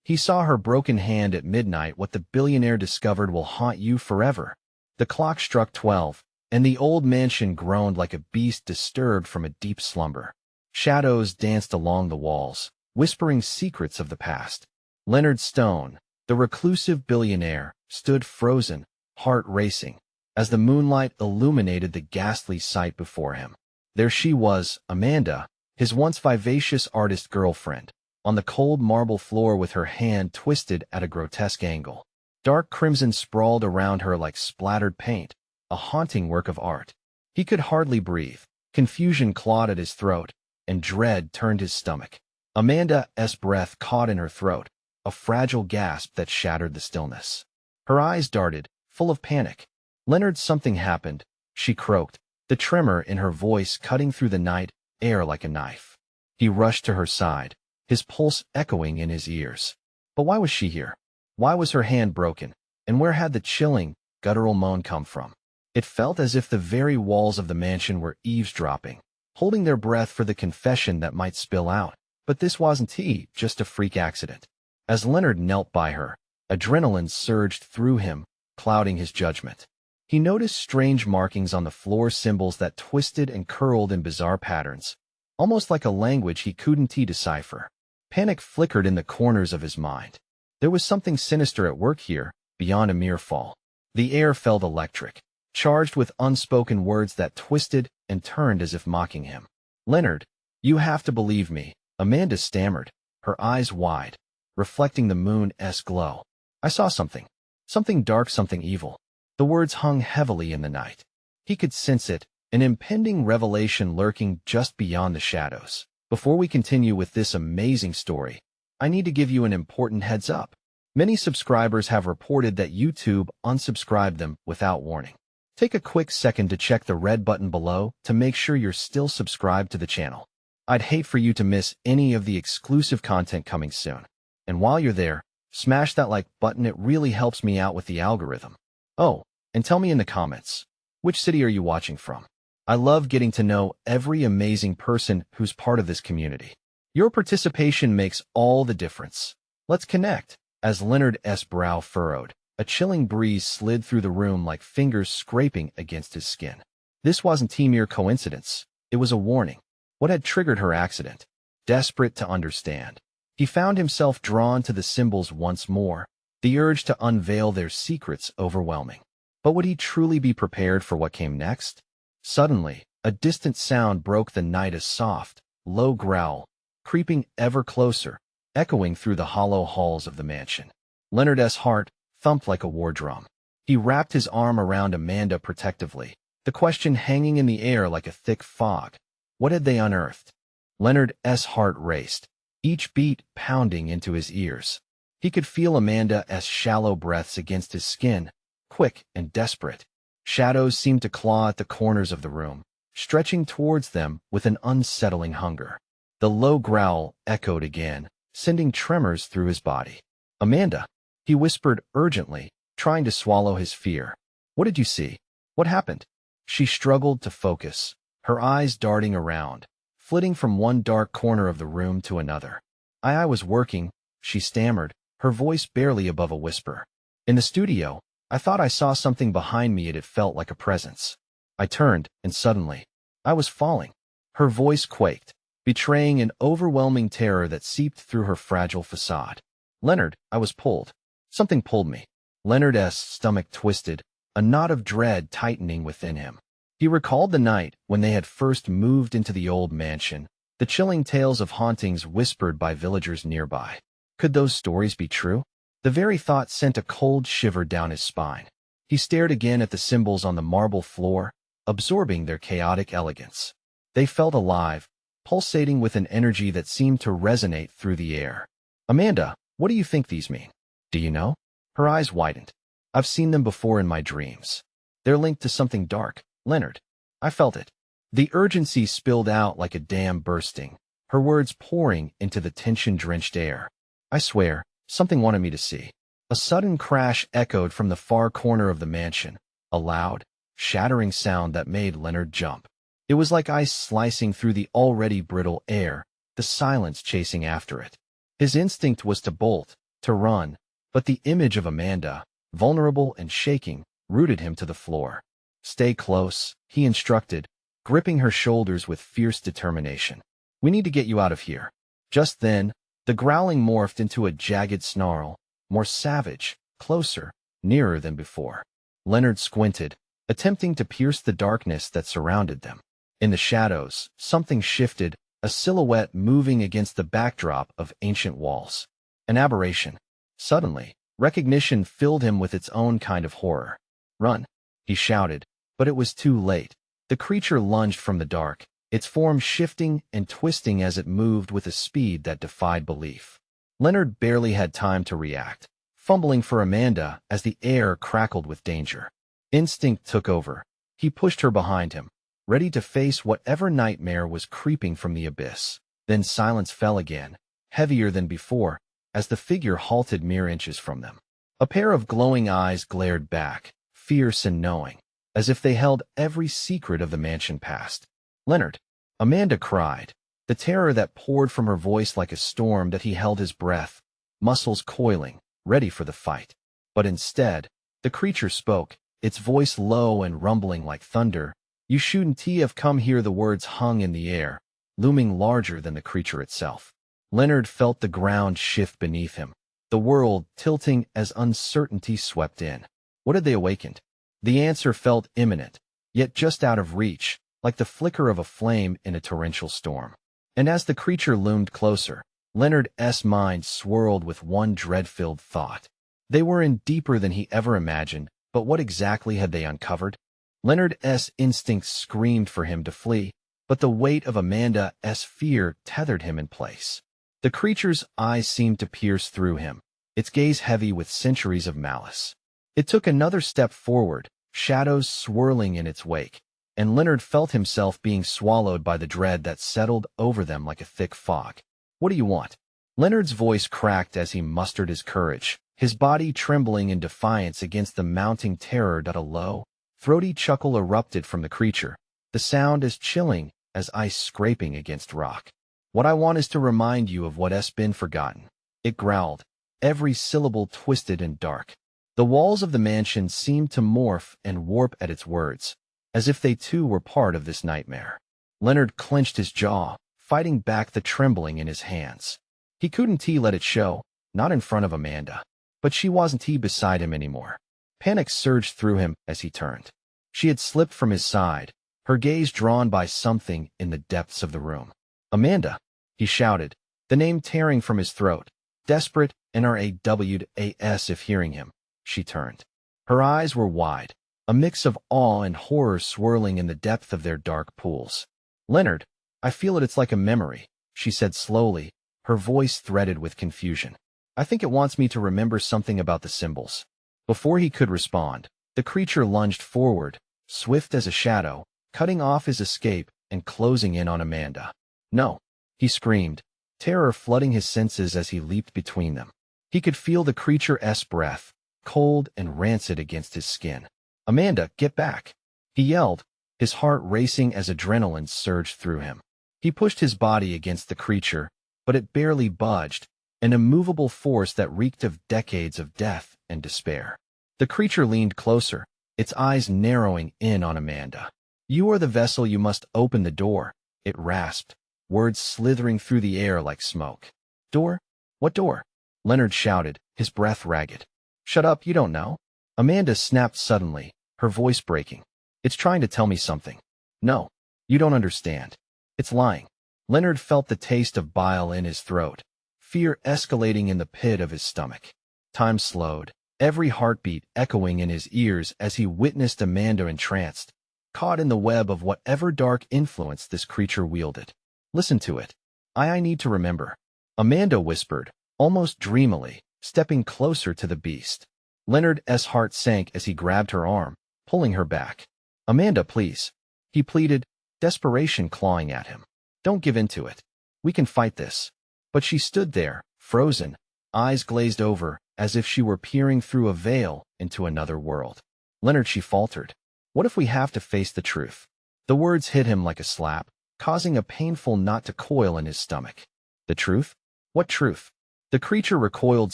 He saw her broken hand at midnight. What the billionaire discovered will haunt you forever. The clock struck 12, and the old mansion groaned like a beast disturbed from a deep slumber. Shadows danced along the walls, whispering secrets of the past. Leonard Stone, the reclusive billionaire, stood frozen, heart racing, as the moonlight illuminated the ghastly sight before him. There she was, Amanda, his once vivacious artist girlfriend, on the cold marble floor with her hand twisted at a grotesque angle. Dark crimson sprawled around her like splattered paint, a haunting work of art. He could hardly breathe. Confusion clawed at his throat, and dread turned his stomach. Amanda's breath caught in her throat, a fragile gasp that shattered the stillness. Her eyes darted, full of panic. "Leonard, something happened," she croaked, the tremor in her voice cutting through the night air like a knife. He rushed to her side, his pulse echoing in his ears. But why was she here? Why was her hand broken? And where had the chilling, guttural moan come from? It felt as if the very walls of the mansion were eavesdropping, holding their breath for the confession that might spill out. But this wasn't just a freak accident. As Leonard knelt by her, adrenaline surged through him, clouding his judgment. He noticed strange markings on the floor, symbols that twisted and curled in bizarre patterns, almost like a language he couldn't decipher. Panic flickered in the corners of his mind. There was something sinister at work here, beyond a mere fall. The air felt electric, charged with unspoken words that twisted and turned as if mocking him. "Leonard, you have to believe me," Amanda stammered, her eyes wide, reflecting the moon's glow. "I saw something. Something dark, something evil." The words hung heavily in the night. He could sense it, an impending revelation lurking just beyond the shadows. Before we continue with this amazing story, I need to give you an important heads up. Many subscribers have reported that YouTube unsubscribed them without warning. Take a quick second to check the red button below to make sure you're still subscribed to the channel. I'd hate for you to miss any of the exclusive content coming soon. And while you're there, smash that like button. It really helps me out with the algorithm. Oh, and tell me in the comments, which city are you watching from? I love getting to know every amazing person who's part of this community. Your participation makes all the difference. Let's connect. As Leonard's brow furrowed, a chilling breeze slid through the room like fingers scraping against his skin. This wasn't a mere coincidence. It was a warning. What had triggered her accident? Desperate to understand, he found himself drawn to the symbols once more, the urge to unveil their secrets overwhelming. But would he truly be prepared for what came next? Suddenly, a distant sound broke the night, a soft, low growl, creeping ever closer, echoing through the hollow halls of the mansion. Leonard's heart thumped like a war drum. He wrapped his arm around Amanda protectively, the question hanging in the air like a thick fog. What had they unearthed? Leonard's heart raced, each beat pounding into his ears. He could feel Amanda's shallow breaths against his skin, quick and desperate. Shadows seemed to claw at the corners of the room, stretching towards them with an unsettling hunger. The low growl echoed again, sending tremors through his body. "Amanda," he whispered urgently, trying to swallow his fear. "What did you see? What happened?" She struggled to focus, her eyes darting around, flitting from one dark corner of the room to another. I was working," she stammered, her voice barely above a whisper. "In the studio. I thought I saw something behind me, and it felt like a presence. I turned, and suddenly, I was falling." Her voice quaked, betraying an overwhelming terror that seeped through her fragile facade. "Leonard, I was pulled. Something pulled me." Leonard's stomach twisted, a knot of dread tightening within him. He recalled the night when they had first moved into the old mansion, the chilling tales of hauntings whispered by villagers nearby. Could those stories be true? The very thought sent a cold shiver down his spine. He stared again at the symbols on the marble floor, absorbing their chaotic elegance. They felt alive, pulsating with an energy that seemed to resonate through the air. "Amanda, what do you think these mean? Do you know?" Her eyes widened. "I've seen them before in my dreams. They're linked to something dark, Leonard. I felt it." The urgency spilled out like a dam bursting, her words pouring into the tension-drenched air. "I swear, something wanted me to see." A sudden crash echoed from the far corner of the mansion, a loud, shattering sound that made Leonard jump. It was like ice slicing through the already brittle air, the silence chasing after it. His instinct was to bolt, to run, but the image of Amanda, vulnerable and shaking, rooted him to the floor. "Stay close," he instructed, gripping her shoulders with fierce determination. "We need to get you out of here." Just then, the growling morphed into a jagged snarl, more savage, closer, nearer than before. Leonard squinted, attempting to pierce the darkness that surrounded them. In the shadows, something shifted, a silhouette moving against the backdrop of ancient walls. An aberration. Suddenly, recognition filled him with its own kind of horror. "Run!" he shouted, but it was too late. The creature lunged from the dark, its form shifting and twisting as it moved with a speed that defied belief. Leonard barely had time to react, fumbling for Amanda as the air crackled with danger. Instinct took over. He pushed her behind him, ready to face whatever nightmare was creeping from the abyss. Then silence fell again, heavier than before, as the figure halted mere inches from them. A pair of glowing eyes glared back, fierce and knowing, as if they held every secret of the mansion past. "Leonard!" Amanda cried, the terror that poured from her voice like a storm that he held his breath, muscles coiling, ready for the fight. But instead, the creature spoke, its voice low and rumbling like thunder. "You shouldn't have come here." The words hung in the air, looming larger than the creature itself. Leonard felt the ground shift beneath him, the world tilting as uncertainty swept in. What had they awakened? The answer felt imminent, yet just out of reach, like the flicker of a flame in a torrential storm. And as the creature loomed closer, Leonard's mind swirled with one dread-filled thought. They were in deeper than he ever imagined, but what exactly had they uncovered? Leonard's instincts screamed for him to flee, but the weight of Amanda's fear tethered him in place. The creature's eyes seemed to pierce through him, its gaze heavy with centuries of malice. It took another step forward, shadows swirling in its wake, and Leonard felt himself being swallowed by the dread that settled over them like a thick fog. "What do you want?" Leonard's voice cracked as he mustered his courage, his body trembling in defiance against the mounting terror. A low, throaty chuckle erupted from the creature, the sound as chilling as ice scraping against rock. "What I want is to remind you of what's been forgotten," it growled, every syllable twisted and dark. The walls of the mansion seemed to morph and warp at its words, as if they too were part of this nightmare. Leonard clenched his jaw, fighting back the trembling in his hands. He couldn't let it show, not in front of Amanda. But she wasn't beside him anymore. Panic surged through him as he turned. She had slipped from his side, her gaze drawn by something in the depths of the room. "Amanda!" he shouted, the name tearing from his throat. Desperate and RAWAS if hearing him, she turned. Her eyes were wide, a mix of awe and horror swirling in the depth of their dark pools. "Leonard, I feel it's like a memory," she said slowly, her voice threaded with confusion. "I think it wants me to remember something about the symbols." Before he could respond, the creature lunged forward, swift as a shadow, cutting off his escape and closing in on Amanda. "No!" he screamed, terror flooding his senses as he leaped between them. He could feel the creature's breath, cold and rancid against his skin. "Amanda, get back!" he yelled, his heart racing as adrenaline surged through him. He pushed his body against the creature, but it barely budged, an immovable force that reeked of decades of death and despair. The creature leaned closer, its eyes narrowing in on Amanda. "You are the vessel, you must open the door," it rasped, words slithering through the air like smoke. "Door? What door?" Leonard shouted, his breath ragged. "Shut up, you don't know." Amanda snapped suddenly, her voice breaking. "It's trying to tell me something." "No, you don't understand. It's lying." Leonard felt the taste of bile in his throat, fear escalating in the pit of his stomach. Time slowed, every heartbeat echoing in his ears as he witnessed Amanda entranced, caught in the web of whatever dark influence this creature wielded. "Listen to it. I need to remember," Amanda whispered, almost dreamily, stepping closer to the beast. Leonard's heart sank as he grabbed her arm, pulling her back. "Amanda, please," he pleaded, desperation clawing at him. "Don't give in to it. We can fight this." But she stood there, frozen, eyes glazed over, as if she were peering through a veil into another world. "Leonard," she faltered, "what if we have to face the truth?" The words hit him like a slap, causing a painful knot to coil in his stomach. "The truth? What truth?" The creature recoiled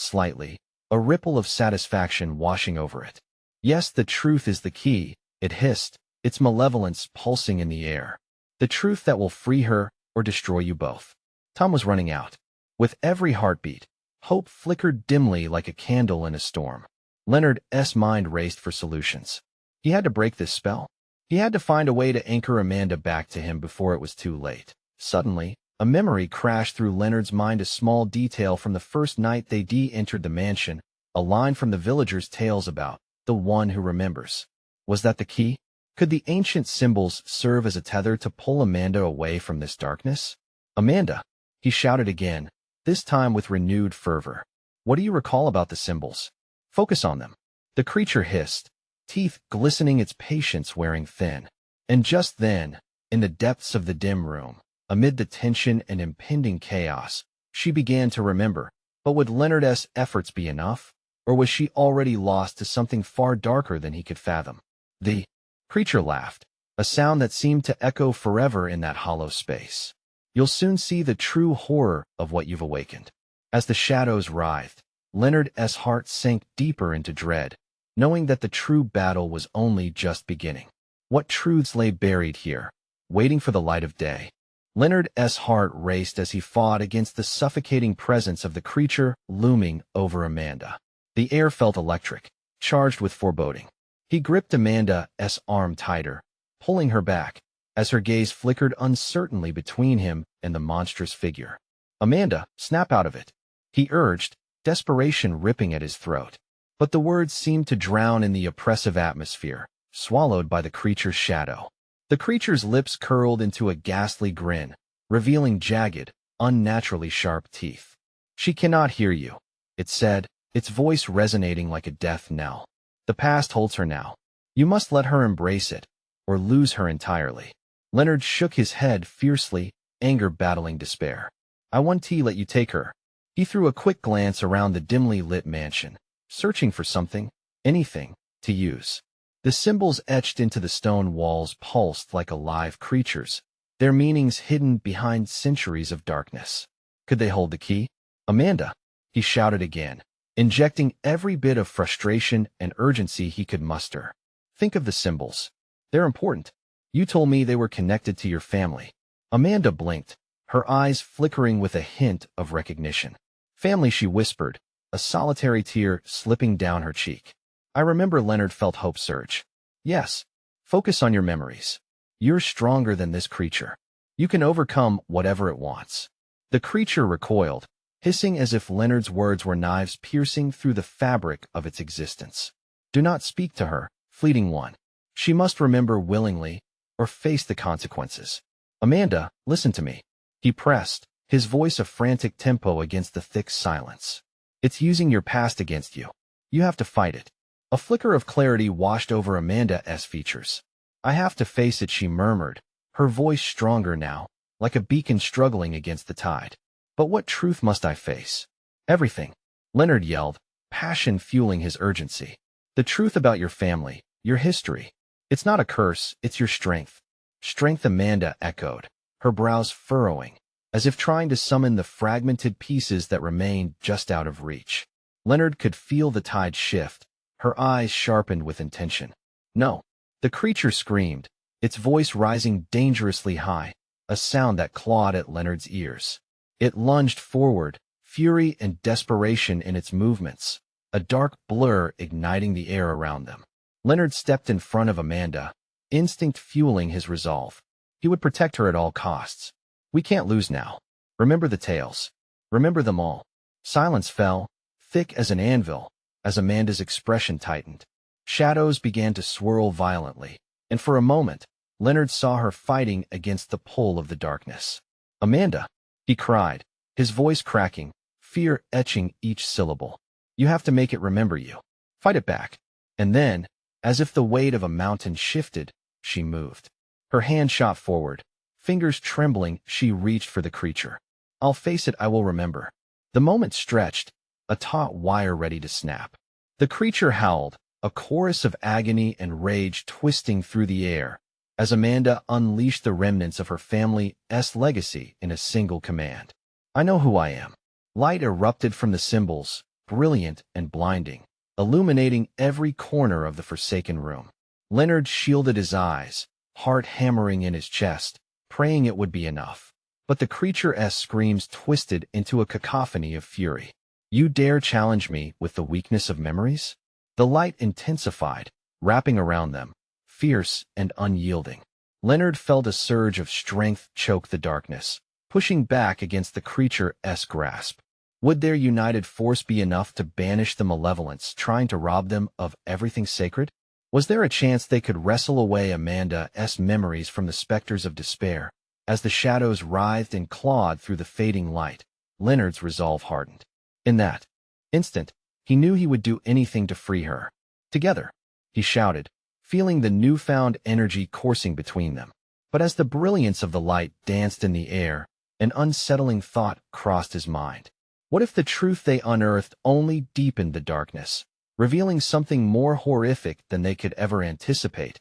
slightly, a ripple of satisfaction washing over it. Yes, the truth is the key, it hissed, its malevolence pulsing in the air. The truth that will free her or destroy you both. Time was running out. With every heartbeat, hope flickered dimly like a candle in a storm. Leonard's mind raced for solutions. He had to break this spell. He had to find a way to anchor Amanda back to him before it was too late. Suddenly, a memory crashed through Leonard's mind, a small detail from the first night they entered the mansion, a line from the villagers' tales about the one who remembers. Was that the key? Could the ancient symbols serve as a tether to pull Amanda away from this darkness? Amanda, he shouted again, this time with renewed fervor. What do you recall about the symbols? Focus on them. The creature hissed, teeth glistening, its patience wearing thin. And just then, in the depths of the dim room, amid the tension and impending chaos, she began to remember. But would Leonard's efforts be enough? Or was she already lost to something far darker than he could fathom? The creature laughed, a sound that seemed to echo forever in that hollow space. You'll soon see the true horror of what you've awakened. As the shadows writhed, Leonard's heart sank deeper into dread, knowing that the true battle was only just beginning. What truths lay buried here, waiting for the light of day? Leonard's heart raced as he fought against the suffocating presence of the creature looming over Amanda. The air felt electric, charged with foreboding. He gripped Amanda's arm tighter, pulling her back, as her gaze flickered uncertainly between him and the monstrous figure. Amanda, snap out of it, he urged, desperation ripping at his throat. But the words seemed to drown in the oppressive atmosphere, swallowed by the creature's shadow. The creature's lips curled into a ghastly grin, revealing jagged, unnaturally sharp teeth. She cannot hear you, it said, its voice resonating like a death knell. The past holds her now. You must let her embrace it, or lose her entirely. Leonard shook his head fiercely, anger battling despair. I won't let you take her. He threw a quick glance around the dimly lit mansion, searching for something, anything, to use. The symbols etched into the stone walls pulsed like alive creatures, their meanings hidden behind centuries of darkness. Could they hold the key? Amanda, he shouted again, injecting every bit of frustration and urgency he could muster. Think of the symbols. They're important. You told me they were connected to your family. Amanda blinked, her eyes flickering with a hint of recognition. Family, she whispered, a solitary tear slipping down her cheek. I remember. Leonard felt hope surge. Yes. Focus on your memories. You're stronger than this creature. You can overcome whatever it wants. The creature recoiled, hissing as if Leonard's words were knives piercing through the fabric of its existence. Do not speak to her, fleeting one. She must remember willingly, or face the consequences. Amanda, listen to me. He pressed, his voice a frantic tempo against the thick silence. It's using your past against you. You have to fight it. A flicker of clarity washed over Amanda's features. I have to face it, she murmured, her voice stronger now, like a beacon struggling against the tide. But what truth must I face? Everything, Leonard yelled, passion fueling his urgency. The truth about your family, your history. It's not a curse, it's your strength. Strength, Amanda echoed, her brows furrowing, as if trying to summon the fragmented pieces that remained just out of reach. Leonard could feel the tide shift, her eyes sharpened with intention. No, the creature screamed, its voice rising dangerously high, a sound that clawed at Leonard's ears. It lunged forward, fury and desperation in its movements, a dark blur igniting the air around them. Leonard stepped in front of Amanda, instinct fueling his resolve. He would protect her at all costs. We can't lose now. Remember the tales. Remember them all. Silence fell, thick as an anvil, as Amanda's expression tightened. Shadows began to swirl violently, and for a moment, Leonard saw her fighting against the pull of the darkness. Amanda, he cried, his voice cracking, fear etching each syllable. You have to make it remember you. Fight it back. And then, as if the weight of a mountain shifted, she moved. Her hand shot forward. Fingers trembling, she reached for the creature. I'll face it, I will remember. The moment stretched, a taut wire ready to snap. The creature howled, a chorus of agony and rage twisting through the air, as Amanda unleashed the remnants of her family's legacy in a single command. I know who I am. Light erupted from the symbols, brilliant and blinding, illuminating every corner of the forsaken room. Leonard shielded his eyes, heart hammering in his chest, praying it would be enough. But the creature's screams twisted into a cacophony of fury. "You dare challenge me with the weakness of memories?" The light intensified, wrapping around them, fierce and unyielding. Leonard felt a surge of strength choke the darkness, pushing back against the creature's grasp. Would their united force be enough to banish the malevolence trying to rob them of everything sacred? Was there a chance they could wrestle away Amanda's memories from the specters of despair? As the shadows writhed and clawed through the fading light, Leonard's resolve hardened. In that instant, he knew he would do anything to free her. "Together," he shouted, feeling the newfound energy coursing between them. But as the brilliance of the light danced in the air, an unsettling thought crossed his mind. What if the truth they unearthed only deepened the darkness, revealing something more horrific than they could ever anticipate?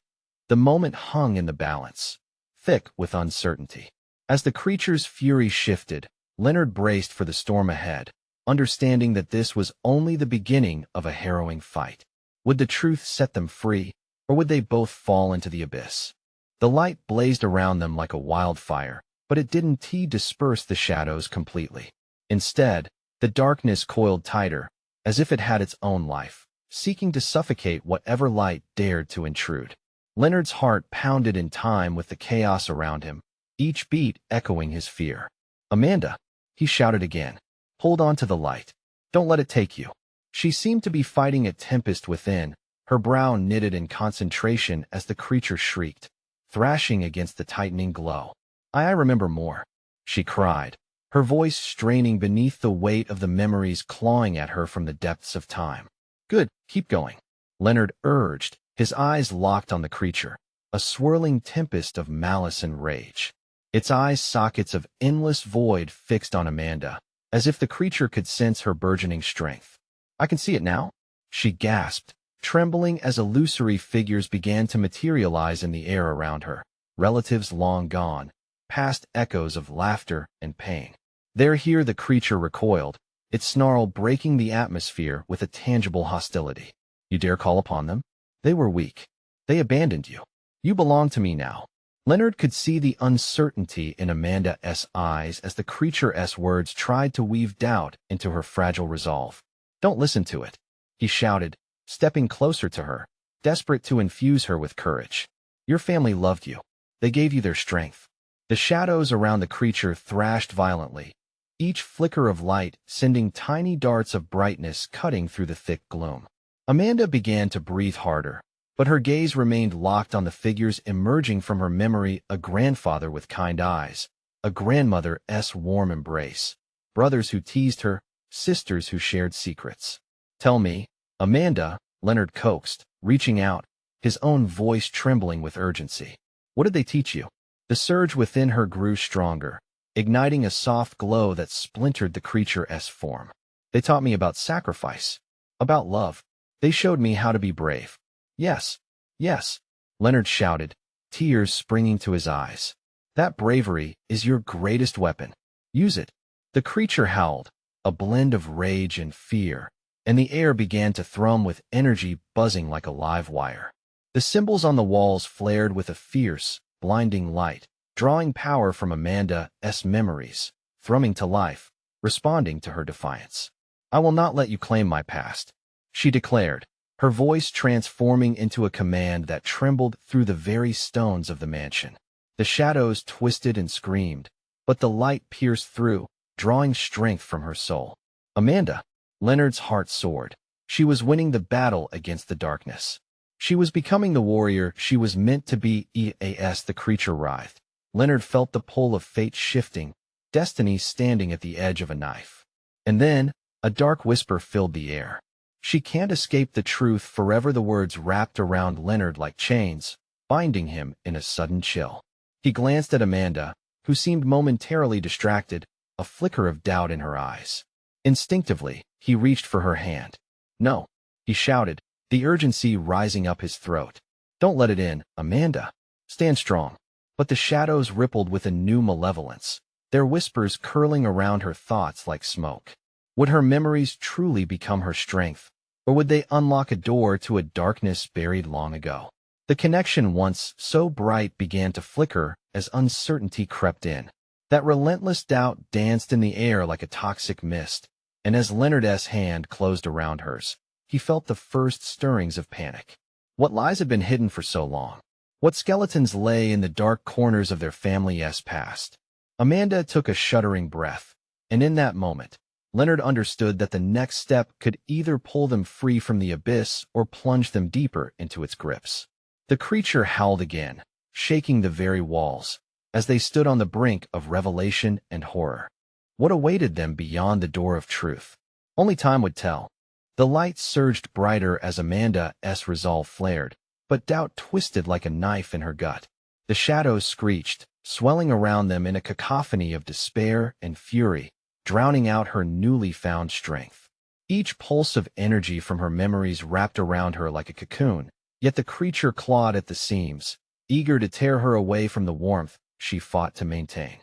The moment hung in the balance, thick with uncertainty. As the creature's fury shifted, Leonard braced for the storm ahead, understanding that this was only the beginning of a harrowing fight. Would the truth set them free, or would they both fall into the abyss? The light blazed around them like a wildfire, but it didn't disperse the shadows completely. Instead, the darkness coiled tighter, as if it had its own life, seeking to suffocate whatever light dared to intrude. Leonard's heart pounded in time with the chaos around him, each beat echoing his fear. "Amanda," he shouted again, "hold on to the light. Don't let it take you." She seemed to be fighting a tempest within, her brow knitted in concentration as the creature shrieked, thrashing against the tightening glow. I remember more," she cried, her voice straining beneath the weight of the memories clawing at her from the depths of time. "Good, keep going," Leonard urged, his eyes locked on the creature, a swirling tempest of malice and rage. Its eyes sockets of endless void fixed on Amanda, as if the creature could sense her burgeoning strength. "I can see it now," she gasped, trembling as illusory figures began to materialize in the air around her, relatives long gone, past echoes of laughter and pain. Here the creature recoiled, its snarl breaking the atmosphere with a tangible hostility. "You dare call upon them? They were weak. They abandoned you. You belong to me now." Leonard could see the uncertainty in Amanda's eyes as the creature's words tried to weave doubt into her fragile resolve. "Don't listen to it," he shouted, stepping closer to her, desperate to infuse her with courage. "Your family loved you. They gave you their strength." The shadows around the creature thrashed violently, each flicker of light sending tiny darts of brightness cutting through the thick gloom. Amanda began to breathe harder, but her gaze remained locked on the figures emerging from her memory: a grandfather with kind eyes, a grandmother's warm embrace, brothers who teased her, sisters who shared secrets. "Tell me, Amanda," Leonard coaxed, reaching out, his own voice trembling with urgency. "What did they teach you?" The surge within her grew stronger, igniting a soft glow that splintered the creature's form. "They taught me about sacrifice, about love. They showed me how to be brave." "Yes, yes," Leonard shouted, tears springing to his eyes. "That bravery is your greatest weapon. Use it." The creature howled, a blend of rage and fear, and the air began to thrum with energy buzzing like a live wire. The symbols on the walls flared with a fierce, blinding light, drawing power from Amanda's memories, thrumming to life, responding to her defiance. "I will not let you claim my past," she declared, her voice transforming into a command that trembled through the very stones of the mansion. The shadows twisted and screamed, but the light pierced through, drawing strength from her soul. "Amanda," Leonard's heart soared. She was winning the battle against the darkness. She was becoming the warrior she was meant to be. As the creature writhed, Leonard felt the pull of fate shifting, destiny standing at the edge of a knife. And then, a dark whisper filled the air. "She can't escape the truth forever." The words wrapped around Leonard like chains, binding him in a sudden chill. He glanced at Amanda, who seemed momentarily distracted, a flicker of doubt in her eyes. Instinctively, he reached for her hand. "No," he shouted, the urgency rising up his throat. "Don't let it in, Amanda. Stand strong." But the shadows rippled with a new malevolence, their whispers curling around her thoughts like smoke. Would her memories truly become her strength, or would they unlock a door to a darkness buried long ago? The connection once so bright began to flicker as uncertainty crept in. That relentless doubt danced in the air like a toxic mist, and as Leonard's hand closed around hers, he felt the first stirrings of panic. What lies had been hidden for so long? What skeletons lay in the dark corners of their family's past? Amanda took a shuddering breath, and in that moment, Leonard understood that the next step could either pull them free from the abyss or plunge them deeper into its grips. The creature howled again, shaking the very walls, as they stood on the brink of revelation and horror. What awaited them beyond the door of truth? Only time would tell. The light surged brighter as Amanda's resolve flared, but doubt twisted like a knife in her gut. The shadows screeched, swelling around them in a cacophony of despair and fury, drowning out her newly found strength. Each pulse of energy from her memories wrapped around her like a cocoon, yet the creature clawed at the seams, eager to tear her away from the warmth she fought to maintain.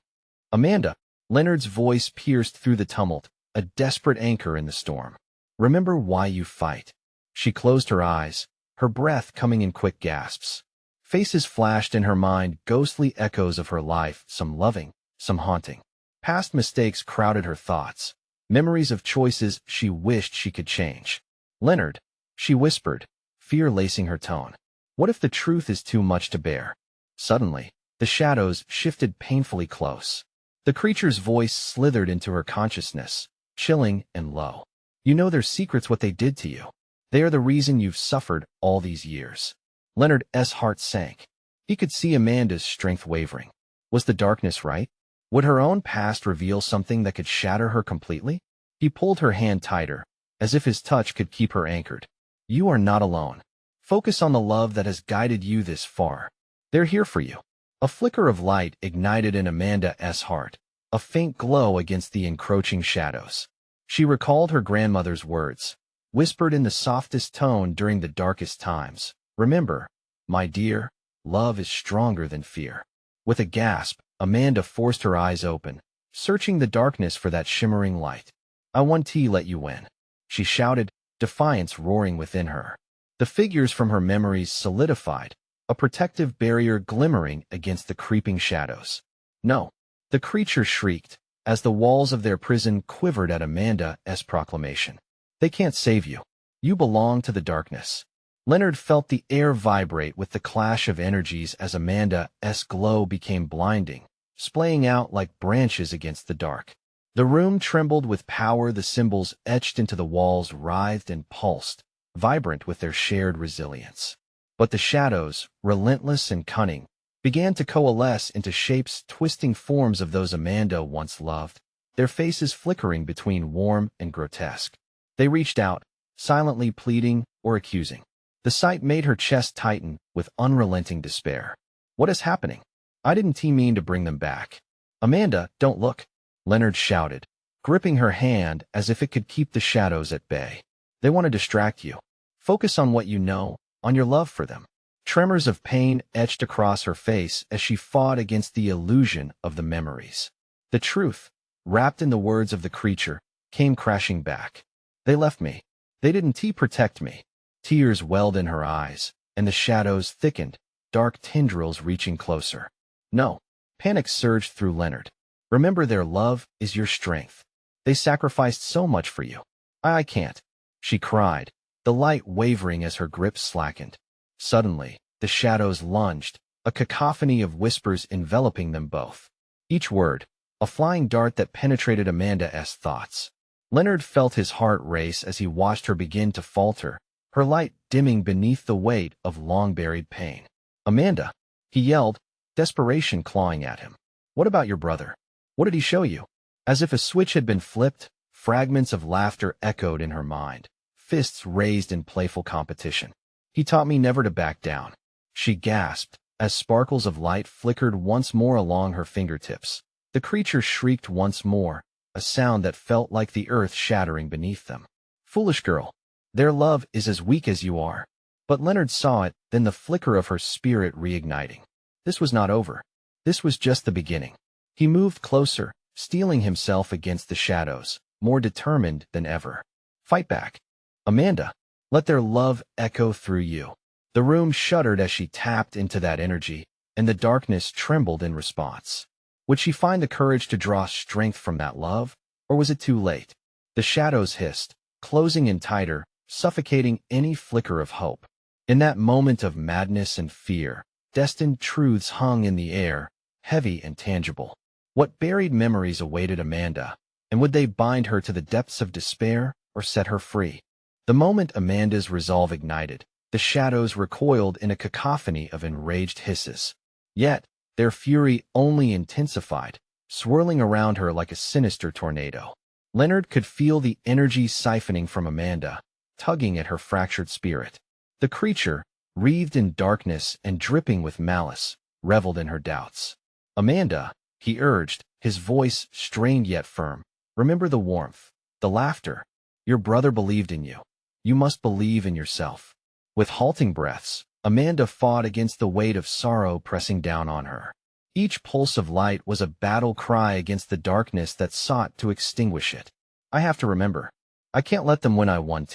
Amanda, Leonard's voice pierced through the tumult, a desperate anchor in the storm. Remember why you fight. She closed her eyes, her breath coming in quick gasps. Faces flashed in her mind, ghostly echoes of her life, some loving, some haunting. Past mistakes crowded her thoughts, memories of choices she wished she could change. Leonard, she whispered, fear lacing her tone. What if the truth is too much to bear? Suddenly, the shadows shifted painfully close. The creature's voice slithered into her consciousness, chilling and low. You know their secrets, what they did to you. They are the reason you've suffered all these years. Leonard's heart sank. He could see Amanda's strength wavering. Was the darkness right? Would her own past reveal something that could shatter her completely? He pulled her hand tighter, as if his touch could keep her anchored. You are not alone. Focus on the love that has guided you this far. They're here for you. A flicker of light ignited in Amanda's heart, a faint glow against the encroaching shadows. She recalled her grandmother's words, whispered in the softest tone during the darkest times. Remember, my dear, love is stronger than fear. With a gasp, Amanda forced her eyes open, searching the darkness for that shimmering light. I want to let you win, she shouted, defiance roaring within her. The figures from her memories solidified, a protective barrier glimmering against the creeping shadows. No, the creature shrieked, as the walls of their prison quivered at Amanda's proclamation. They can't save you. You belong to the darkness. Leonard felt the air vibrate with the clash of energies as Amanda's glow became blinding, splaying out like branches against the dark. The room trembled with power, the symbols etched into the walls writhed and pulsed, vibrant with their shared resilience. But the shadows, relentless and cunning, began to coalesce into shapes twisting forms of those Amanda once loved, their faces flickering between warm and grotesque. They reached out, silently pleading or accusing. The sight made her chest tighten with unrelenting despair. What is happening? I didn't mean to bring them back. Amanda, don't look, Leonard shouted, gripping her hand as if it could keep the shadows at bay. They want to distract you. Focus on what you know, on your love for them. Tremors of pain etched across her face as she fought against the illusion of the memories. The truth, wrapped in the words of the creature, came crashing back. They left me. They didn't protect me. Tears welled in her eyes, and the shadows thickened, dark tendrils reaching closer. No. Panic surged through Leonard. Remember, their love is your strength. They sacrificed so much for you. I can't, she cried, the light wavering as her grip slackened. Suddenly, the shadows lunged, a cacophony of whispers enveloping them both. Each word, a flying dart that penetrated Amanda's thoughts. Leonard felt his heart race as he watched her begin to falter, her light dimming beneath the weight of long-buried pain. Amanda, he yelled, desperation clawing at him. What about your brother? What did he show you? As if a switch had been flipped, fragments of laughter echoed in her mind, fists raised in playful competition. He taught me never to back down, she gasped, as sparkles of light flickered once more along her fingertips. The creature shrieked once more, a sound that felt like the earth shattering beneath them. Foolish girl. Their love is as weak as you are. But Leonard saw it, then the flicker of her spirit reigniting. This was not over. This was just the beginning. He moved closer, steeling himself against the shadows, more determined than ever. Fight back. Amanda, let their love echo through you. The room shuddered as she tapped into that energy, and the darkness trembled in response. Would she find the courage to draw strength from that love, or was it too late? The shadows hissed, closing in tighter, suffocating any flicker of hope. In that moment of madness and fear, destined truths hung in the air, heavy and tangible. What buried memories awaited Amanda, and would they bind her to the depths of despair or set her free? The moment Amanda's resolve ignited, the shadows recoiled in a cacophony of enraged hisses. Yet, their fury only intensified, swirling around her like a sinister tornado. Leonard could feel the energy siphoning from Amanda, tugging at her fractured spirit. The creature, wreathed in darkness and dripping with malice, reveled in her doubts. Amanda, he urged, his voice strained yet firm, remember the warmth, the laughter. Your brother believed in you. You must believe in yourself. With halting breaths, Amanda fought against the weight of sorrow pressing down on her. Each pulse of light was a battle cry against the darkness that sought to extinguish it. I have to remember. I can't let them win. I won.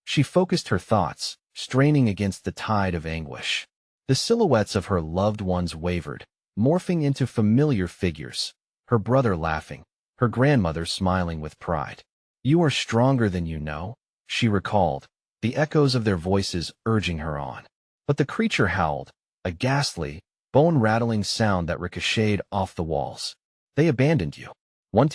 She focused her thoughts, straining against the tide of anguish. The silhouettes of her loved ones wavered, morphing into familiar figures, her brother laughing, her grandmother smiling with pride. You are stronger than you know, she recalled, the echoes of their voices urging her on. But the creature howled, a ghastly, bone-rattling sound that ricocheted off the walls. They abandoned you.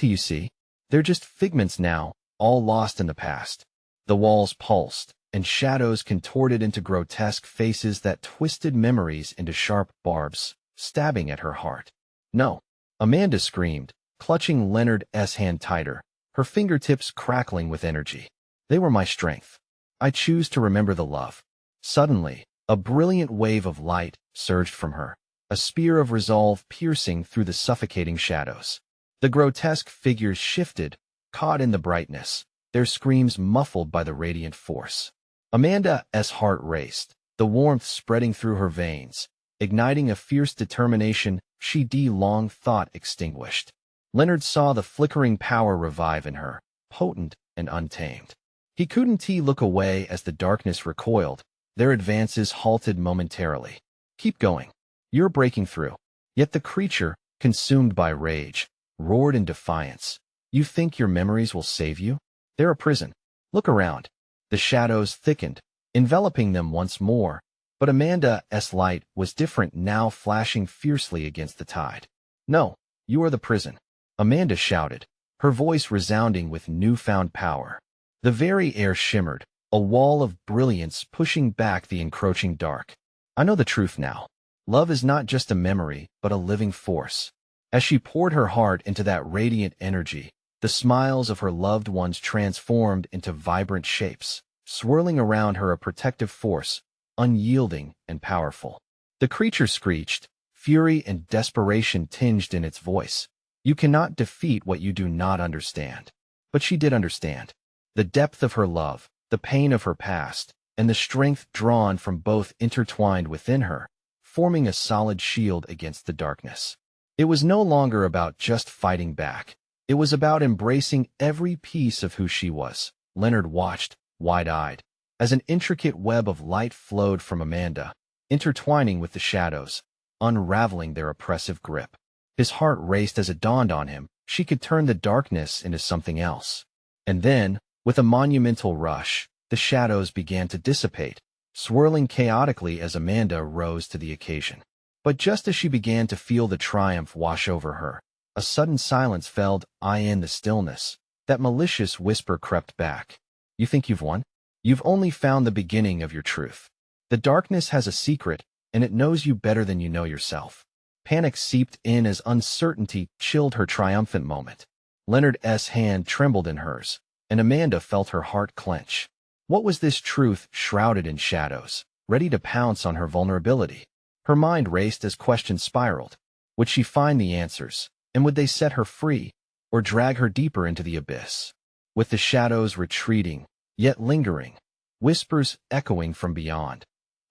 You see? They're just figments now, all lost in the past. The walls pulsed, and shadows contorted into grotesque faces that twisted memories into sharp barbs, stabbing at her heart. No, Amanda screamed, clutching Leonard's hand tighter, her fingertips crackling with energy. They were my strength. I choose to remember the love. Suddenly, a brilliant wave of light surged from her, a spear of resolve piercing through the suffocating shadows. The grotesque figures shifted, caught in the brightness, their screams muffled by the radiant force. Amanda's heart raced, the warmth spreading through her veins, igniting a fierce determination she'd long thought extinguished. Leonard saw the flickering power revive in her, potent and untamed. He couldn't look away as the darkness recoiled, their advances halted momentarily. Keep going. You're breaking through. Yet the creature, consumed by rage, roared in defiance. You think your memories will save you? They're a prison. Look around. The shadows thickened, enveloping them once more, but Amanda's light was different now, flashing fiercely against the tide. No, you are the prison, Amanda shouted, her voice resounding with newfound power. The very air shimmered, a wall of brilliance pushing back the encroaching dark. I know the truth now. Love is not just a memory, but a living force. As she poured her heart into that radiant energy, the smiles of her loved ones transformed into vibrant shapes, swirling around her, a protective force, unyielding and powerful. The creature screeched, fury and desperation tinged in its voice. You cannot defeat what you do not understand. But she did understand. The depth of her love, the pain of her past, and the strength drawn from both intertwined within her, forming a solid shield against the darkness. It was no longer about just fighting back. It was about embracing every piece of who she was. Leonard watched, wide-eyed, as an intricate web of light flowed from Amanda, intertwining with the shadows, unraveling their oppressive grip. His heart raced as it dawned on him she could turn the darkness into something else. And then, with a monumental rush, the shadows began to dissipate, swirling chaotically as Amanda rose to the occasion. But just as she began to feel the triumph wash over her, a sudden silence fell in the stillness. That malicious whisper crept back. You think you've won? You've only found the beginning of your truth. The darkness has a secret, and it knows you better than you know yourself. Panic seeped in as uncertainty chilled her triumphant moment. Leonard's hand trembled in hers, and Amanda felt her heart clench. What was this truth shrouded in shadows, ready to pounce on her vulnerability? Her mind raced as questions spiraled. Would she find the answers, and would they set her free, or drag her deeper into the abyss? With the shadows retreating, yet lingering, whispers echoing from beyond,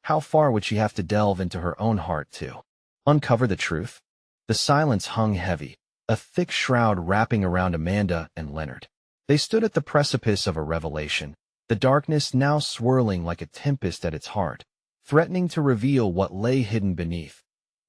how far would she have to delve into her own heart to uncover the truth? The silence hung heavy, a thick shroud wrapping around Amanda and Leonard. They stood at the precipice of a revelation, the darkness now swirling like a tempest at its heart, threatening to reveal what lay hidden beneath.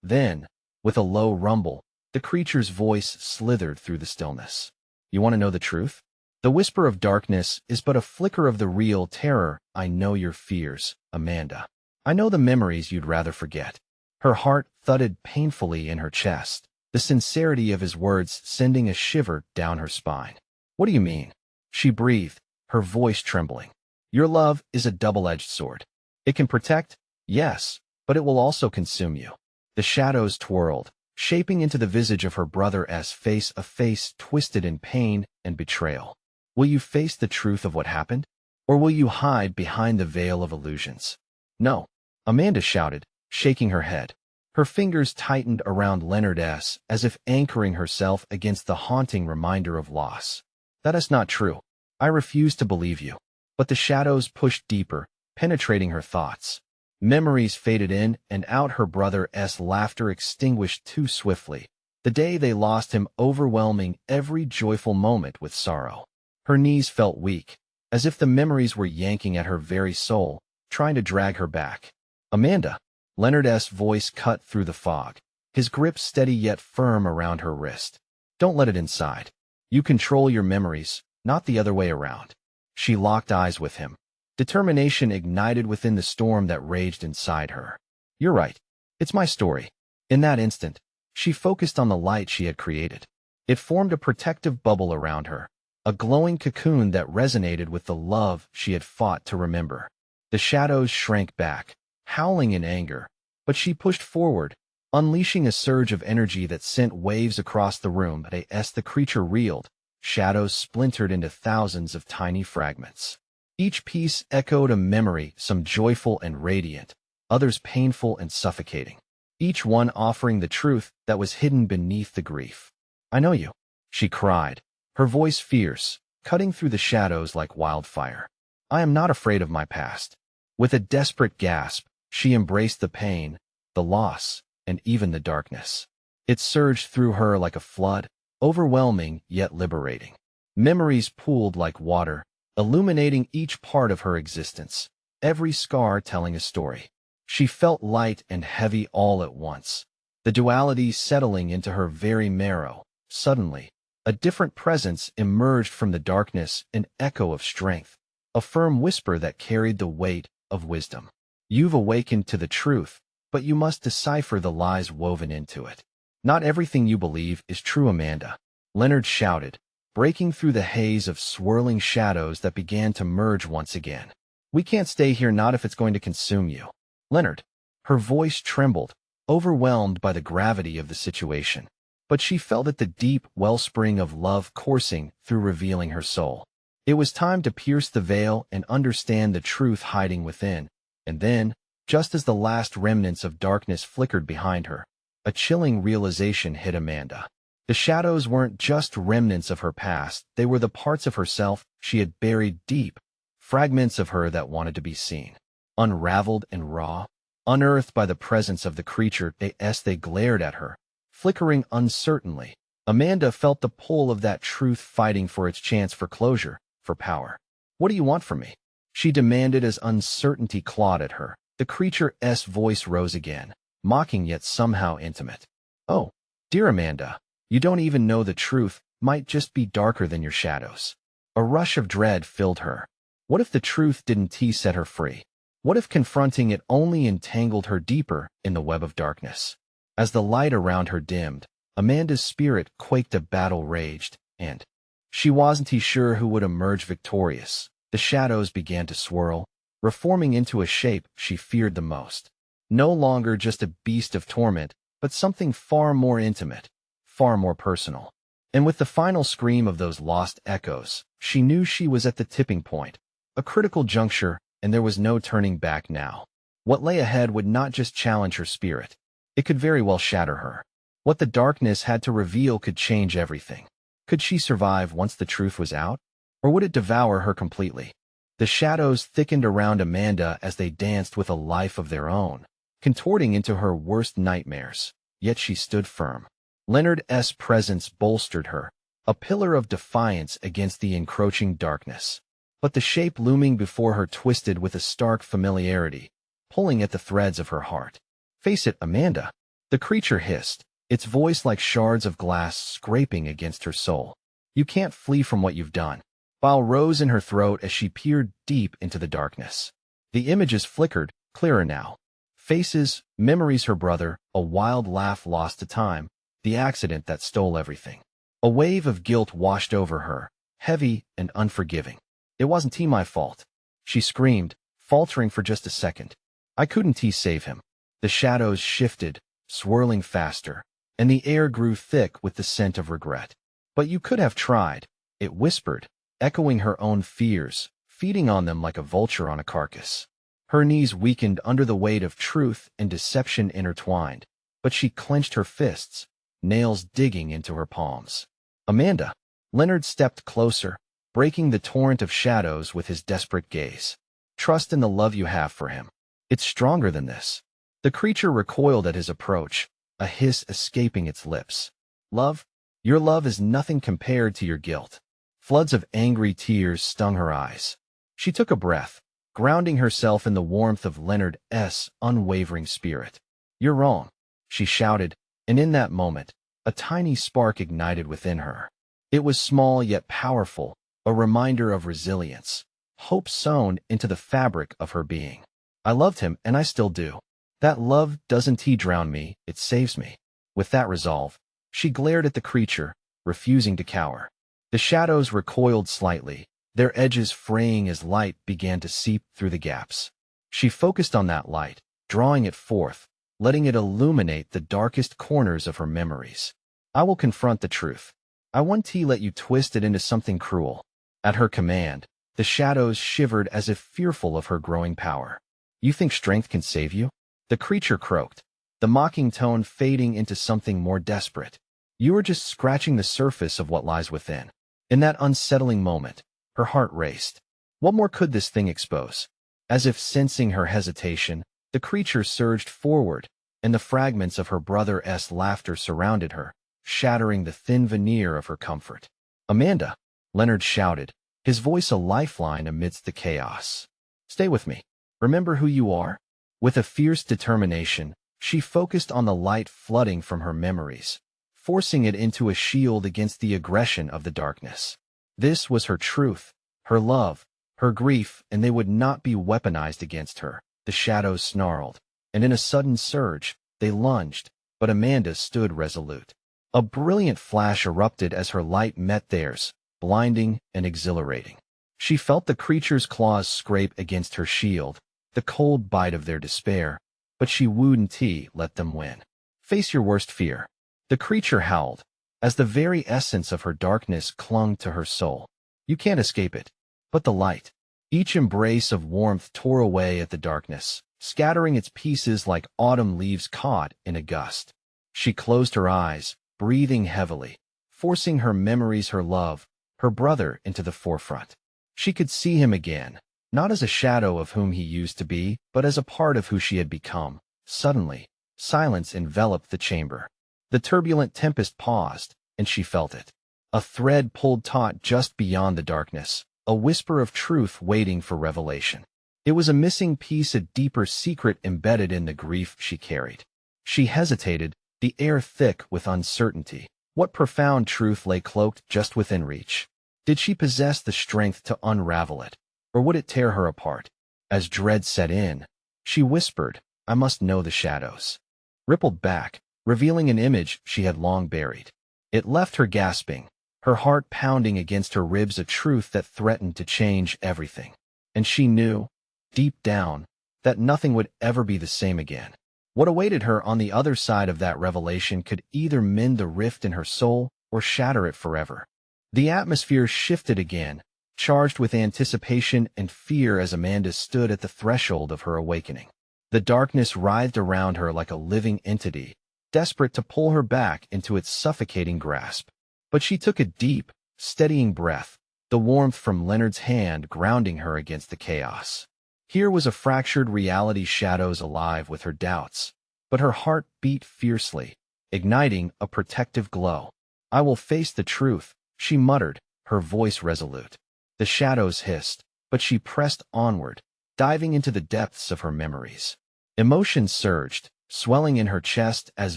Then, with a low rumble, the creature's voice slithered through the stillness. You want to know the truth? The whisper of darkness is but a flicker of the real terror. I know your fears, Amanda. I know the memories you'd rather forget. Her heart thudded painfully in her chest, the sincerity of his words sending a shiver down her spine. What do you mean? She breathed, her voice trembling. Your love is a double-edged sword. It can protect, yes, but it will also consume you. The shadows twirled, shaping into the visage of her brother's face, a face twisted in pain and betrayal. Will you face the truth of what happened? Or will you hide behind the veil of illusions? No, Amanda shouted, shaking her head. Her fingers tightened around Leonard's as if anchoring herself against the haunting reminder of loss. That is not true. I refuse to believe you. But the shadows pushed deeper, penetrating her thoughts. Memories faded in and out, her brother's laughter extinguished too swiftly. The day they lost him, overwhelming every joyful moment with sorrow. Her knees felt weak, as if the memories were yanking at her very soul, trying to drag her back. Amanda! Leonard's voice cut through the fog, his grip steady yet firm around her wrist. Don't let it inside. You control your memories, not the other way around. She locked eyes with him. Determination ignited within the storm that raged inside her. You're right. It's my story. In that instant, she focused on the light she had created. It formed a protective bubble around her, a glowing cocoon that resonated with the love she had fought to remember. The shadows shrank back, howling in anger, but she pushed forward, unleashing a surge of energy that sent waves across the room. As the creature reeled, shadows splintered into thousands of tiny fragments. Each piece echoed a memory, some joyful and radiant, others painful and suffocating. Each one offering the truth that was hidden beneath the grief. I know you, she cried, her voice fierce, cutting through the shadows like wildfire. I am not afraid of my past. With a desperate gasp, she embraced the pain, the loss, and even the darkness. It surged through her like a flood, overwhelming yet liberating. Memories pooled like water, illuminating each part of her existence, every scar telling a story. She felt light and heavy all at once, the duality settling into her very marrow. Suddenly, a different presence emerged from the darkness, an echo of strength, a firm whisper that carried the weight of wisdom. You've awakened to the truth, but you must decipher the lies woven into it. Not everything you believe is true, Amanda, Leonard shouted, breaking through the haze of swirling shadows that began to merge once again. We can't stay here, not if it's going to consume you. Leonard. Her voice trembled, overwhelmed by the gravity of the situation. But she felt it, the deep wellspring of love coursing through, revealing her soul. It was time to pierce the veil and understand the truth hiding within. And then, just as the last remnants of darkness flickered behind her, a chilling realization hit Amanda. The shadows weren't just remnants of her past, they were the parts of herself she had buried deep, fragments of her that wanted to be seen. Unraveled and raw, unearthed by the presence of the creature as they glared at her, flickering uncertainly. Amanda felt the pull of that truth fighting for its chance, for closure, for power. What do you want from me? She demanded as uncertainty clawed at her. The creature's voice rose again, mocking yet somehow intimate. Oh, dear Amanda, you don't even know the truth might just be darker than your shadows. A rush of dread filled her. What if the truth didn't set her free? What if confronting it only entangled her deeper in the web of darkness? As the light around her dimmed, Amanda's spirit quaked. A battle raged, and she wasn't sure who would emerge victorious. The shadows began to swirl, reforming into a shape she feared the most. No longer just a beast of torment, but something far more intimate, far more personal. And with the final scream of those lost echoes, she knew she was at the tipping point, a critical juncture, and there was no turning back now. What lay ahead would not just challenge her spirit. It could very well shatter her. What the darkness had to reveal could change everything. Could she survive once the truth was out? Or would it devour her completely? The shadows thickened around Amanda as they danced with a life of their own, contorting into her worst nightmares. Yet she stood firm. Leonard's presence bolstered her, a pillar of defiance against the encroaching darkness. But the shape looming before her twisted with a stark familiarity, pulling at the threads of her heart. "Face it, Amanda," the creature hissed, its voice like shards of glass scraping against her soul. "You can't flee from what you've done." Bile rose in her throat as she peered deep into the darkness. The images flickered, clearer now. Faces, memories, her brother, a wild laugh lost to time, the accident that stole everything. A wave of guilt washed over her, heavy and unforgiving. "It wasn't my fault," she screamed, faltering for just a second. "I couldn't save him." The shadows shifted, swirling faster, and the air grew thick with the scent of regret. "But you could have tried," it whispered, echoing her own fears, feeding on them like a vulture on a carcass. Her knees weakened under the weight of truth and deception intertwined, but she clenched her fists, nails digging into her palms. "Amanda!" Leonard stepped closer, breaking the torrent of shadows with his desperate gaze. "Trust in the love you have for him. It's stronger than this." The creature recoiled at his approach, a hiss escaping its lips. "Love? Your love is nothing compared to your guilt." Floods of angry tears stung her eyes. She took a breath, grounding herself in the warmth of Leonard's unwavering spirit. "You're wrong," she shouted, and in that moment, a tiny spark ignited within her. It was small yet powerful, a reminder of resilience, hope sewn into the fabric of her being. "I loved him, and I still do. That love doesn't drown me, it saves me." With that resolve, she glared at the creature, refusing to cower. The shadows recoiled slightly, their edges fraying as light began to seep through the gaps. She focused on that light, drawing it forth, letting it illuminate the darkest corners of her memories. "I will confront the truth. I won't let you twist it into something cruel." At her command, the shadows shivered as if fearful of her growing power. "You think strength can save you?" The creature croaked, the mocking tone fading into something more desperate. "You are just scratching the surface of what lies within." In that unsettling moment, her heart raced. What more could this thing expose? As if sensing her hesitation, the creature surged forward, and the fragments of her brother's laughter surrounded her, shattering the thin veneer of her comfort. "Amanda!" Leonard shouted, his voice a lifeline amidst the chaos. "Stay with me. Remember who you are." With a fierce determination, she focused on the light flooding from her memories, forcing it into a shield against the aggression of the darkness. This was her truth, her love, her grief, and they would not be weaponized against her. The shadows snarled, and in a sudden surge, they lunged, but Amanda stood resolute. A brilliant flash erupted as her light met theirs, blinding and exhilarating. She felt the creature's claws scrape against her shield, the cold bite of their despair, but she wouldn't let them win. "Face your worst fear." The creature howled, as the very essence of her darkness clung to her soul. "You can't escape it." But the light. Each embrace of warmth tore away at the darkness, scattering its pieces like autumn leaves caught in a gust. She closed her eyes, breathing heavily, forcing her memories, her love, her brother into the forefront. She could see him again, not as a shadow of whom he used to be, but as a part of who she had become. Suddenly, silence enveloped the chamber. The turbulent tempest paused, and she felt it. A thread pulled taut just beyond the darkness, a whisper of truth waiting for revelation. It was a missing piece, a deeper secret embedded in the grief she carried. She hesitated, the air thick with uncertainty. What profound truth lay cloaked just within reach? Did she possess the strength to unravel it, or would it tear her apart? As dread set in, she whispered, "I must know." The shadows rippled back, revealing an image she had long buried. It left her gasping, her heart pounding against her ribs, a truth that threatened to change everything. And she knew, deep down, that nothing would ever be the same again. What awaited her on the other side of that revelation could either mend the rift in her soul or shatter it forever. The atmosphere shifted again, charged with anticipation and fear as Amanda stood at the threshold of her awakening. The darkness writhed around her like a living entity, desperate to pull her back into its suffocating grasp. But she took a deep, steadying breath, the warmth from Leonard's hand grounding her against the chaos. Here was a fractured reality, shadows alive with her doubts, but her heart beat fiercely, igniting a protective glow. "I will face the truth," She muttered, her voice resolute. The shadows hissed, but she pressed onward, diving into the depths of her memories. Emotions surged, swelling in her chest as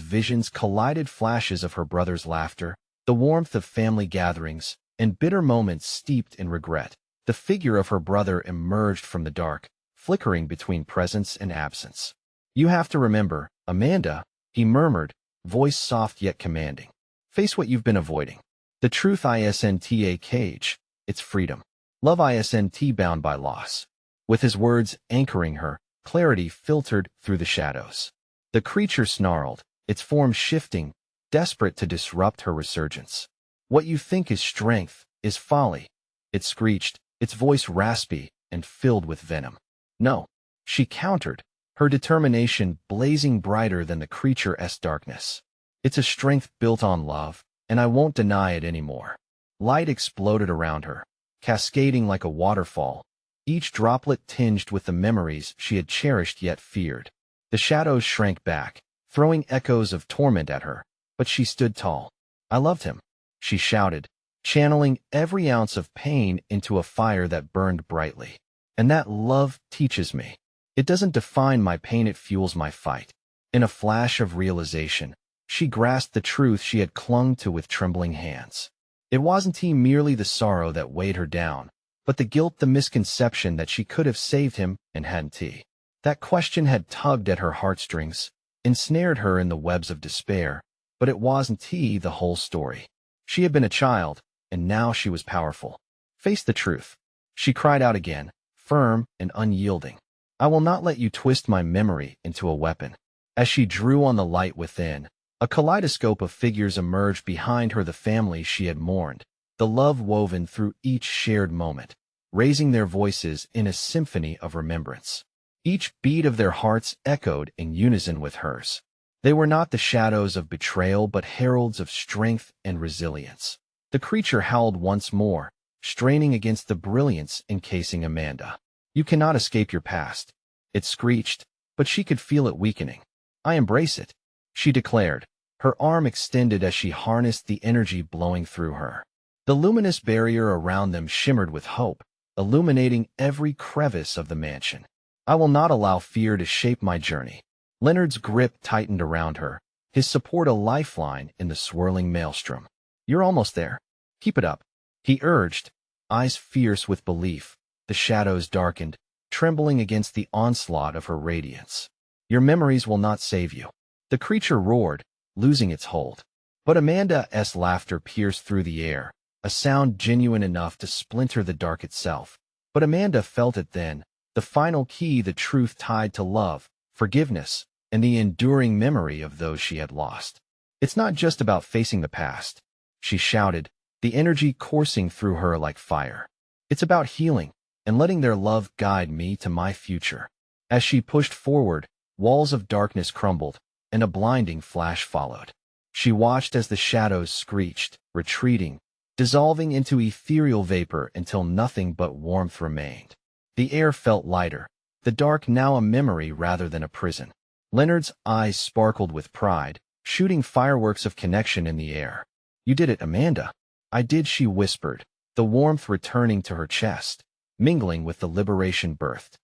visions collided, flashes of her brother's laughter, the warmth of family gatherings, and bitter moments steeped in regret. The figure of her brother emerged from the dark, flickering between presence and absence. "You have to remember, Amanda," he murmured, voice soft yet commanding. "Face what you've been avoiding. The truth isn't a cage, it's freedom. Love isn't bound by loss." With his words anchoring her, clarity filtered through the shadows. The creature snarled, its form shifting, desperate to disrupt her resurgence. "What you think is strength is folly," it screeched, its voice raspy and filled with venom. "No," she countered, her determination blazing brighter than the creature's darkness. "It's a strength built on love, and I won't deny it anymore." Light exploded around her, cascading like a waterfall, each droplet tinged with the memories she had cherished yet feared. The shadows shrank back, throwing echoes of torment at her, but she stood tall. "I loved him," she shouted, channeling every ounce of pain into a fire that burned brightly. "And that love teaches me. It doesn't define my pain, it fuels my fight." In a flash of realization, she grasped the truth she had clung to with trembling hands. It wasn't merely the sorrow that weighed her down, but the guilt, the misconception that she could have saved him and hadn't he. That question had tugged at her heartstrings, ensnared her in the webs of despair, but it wasn't the whole story. She had been a child, and now she was powerful. "Face the truth," she cried out again, firm and unyielding. "I will not let you twist my memory into a weapon." As she drew on the light within, a kaleidoscope of figures emerged behind her, the family she had mourned, the love woven through each shared moment, raising their voices in a symphony of remembrance. Each beat of their hearts echoed in unison with hers. They were not the shadows of betrayal but heralds of strength and resilience. The creature howled once more, straining against the brilliance encasing Amanda. "You cannot escape your past," it screeched, but she could feel it weakening. "I embrace it," she declared, her arm extended as she harnessed the energy blowing through her. The luminous barrier around them shimmered with hope, illuminating every crevice of the mansion. "I will not allow fear to shape my journey." Leonard's grip tightened around her, his support a lifeline in the swirling maelstrom. "You're almost there. Keep it up," he urged, eyes fierce with belief. The shadows darkened, trembling against the onslaught of her radiance. "Your memories will not save you," the creature roared, losing its hold. But Amanda's laughter pierced through the air, a sound genuine enough to splinter the dark itself. But Amanda felt it then, the final key, the truth tied to love, forgiveness, and the enduring memory of those she had lost. "It's not just about facing the past," she shouted, the energy coursing through her like fire. "It's about healing and letting their love guide me to my future." As she pushed forward, walls of darkness crumbled, and a blinding flash followed. She watched as the shadows screeched, retreating, dissolving into ethereal vapor until nothing but warmth remained. The air felt lighter, the dark now a memory rather than a prison. Leonard's eyes sparkled with pride, shooting fireworks of connection in the air. "You did it, Amanda." "I did," she whispered, the warmth returning to her chest, mingling with the liberation birthed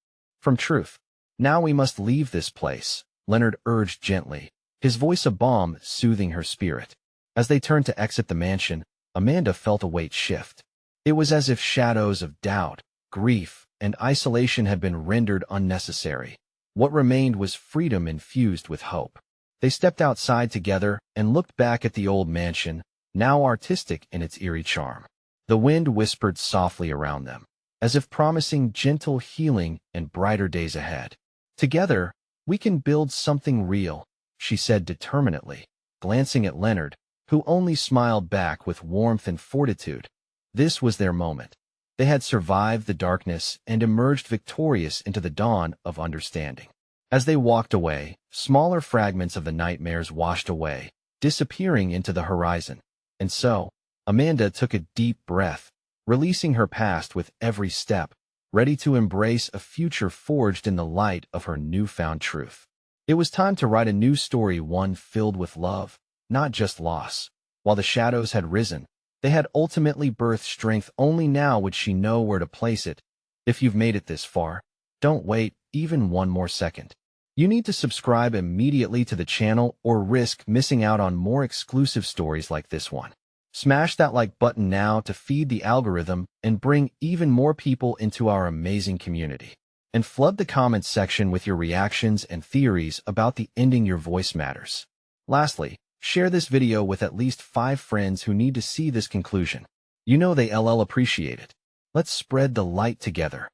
from truth. "Now we must leave this place," Leonard urged gently, his voice a balm soothing her spirit. As they turned to exit the mansion, Amanda felt a weight shift. It was as if shadows of doubt, grief, and isolation had been rendered unnecessary. What remained was freedom infused with hope. They stepped outside together and looked back at the old mansion, now artistic in its eerie charm. The wind whispered softly around them, as if promising gentle healing and brighter days ahead. "Together, we can build something real," she said determinedly, glancing at Leonard, who only smiled back with warmth and fortitude. This was their moment. They had survived the darkness and emerged victorious into the dawn of understanding. As they walked away, smaller fragments of the nightmares washed away, disappearing into the horizon. And so, Amanda took a deep breath, releasing her past with every step, ready to embrace a future forged in the light of her newfound truth. It was time to write a new story, one filled with love, not just loss. While the shadows had risen, They had ultimately birthed strength. Only now would she know where to place it. If you've made it this far, don't wait even one more second. You need to subscribe immediately to the channel or risk missing out on more exclusive stories like this one. Smash that like button now to feed the algorithm and bring even more people into our amazing community. And flood the comments section with your reactions and theories about the ending your voice matters. Lastly, share this video with at least 5 friends who need to see this conclusion. You know they'll appreciate it. Let's spread the light together.